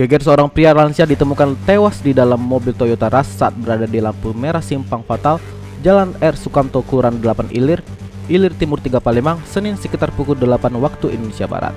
Geger seorang pria lansia ditemukan tewas di dalam mobil Toyota Rush saat berada di lampu merah simpang fatal Jalan R. Sukamto, Kelurahan 8 Ilir, Ilir Timur 3 Palembang, Senin sekitar pukul 8 waktu Indonesia Barat.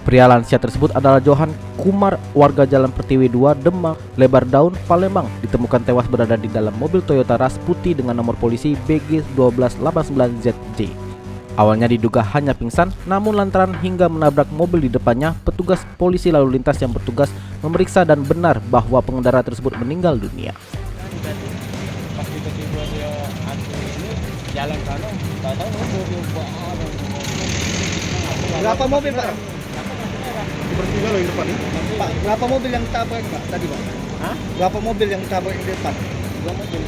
Pria lansia tersebut adalah Johan Kumar, warga Jalan Pertiwi 2, Demang, Lebar Daun, Palembang, ditemukan tewas berada di dalam mobil Toyota Rush putih dengan nomor polisi BG 1289ZJ. Awalnya diduga hanya pingsan, namun lantaran hingga menabrak mobil di depannya, petugas polisi lalu lintas yang bertugas memeriksa dan benar bahwa pengendara tersebut meninggal dunia. Pas tiba-tiba dia ini jalan sana, nggak tahu mobil Berapa mobil Pak? Bertiga loh di depan ini. Pak, berapa mobil yang tabrak Pak tadi Pak? Hah? Berapa mobil yang tabrak di depan? Dua mobil.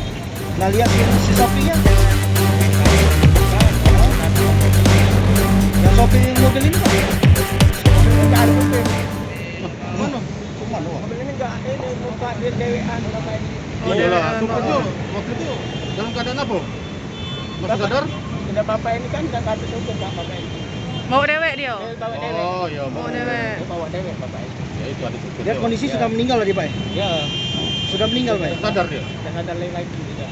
Nah lihat si sopirnya. Yang sopir yang mobil ini Pak? Nggak ada mobil. Mana? Mana? Mobil ini nggak ini muka dia cewekan apa ini? Iya lah, supir tuh waktu itu dalam keadaan apa? Masih sadar? Tidak bapak ini kan nggak ada supir pak bapak ini. Mau dewek dia. Dia bawa dewek. Oh iya, Mau dewek. Dia bawa dewek bapak ini. ya itu ada supir. Dia kondisi sudah meninggal tadi Pak? Ya, Sudah meninggal Pak? Sadar dia. tidak sadar lagi tidak.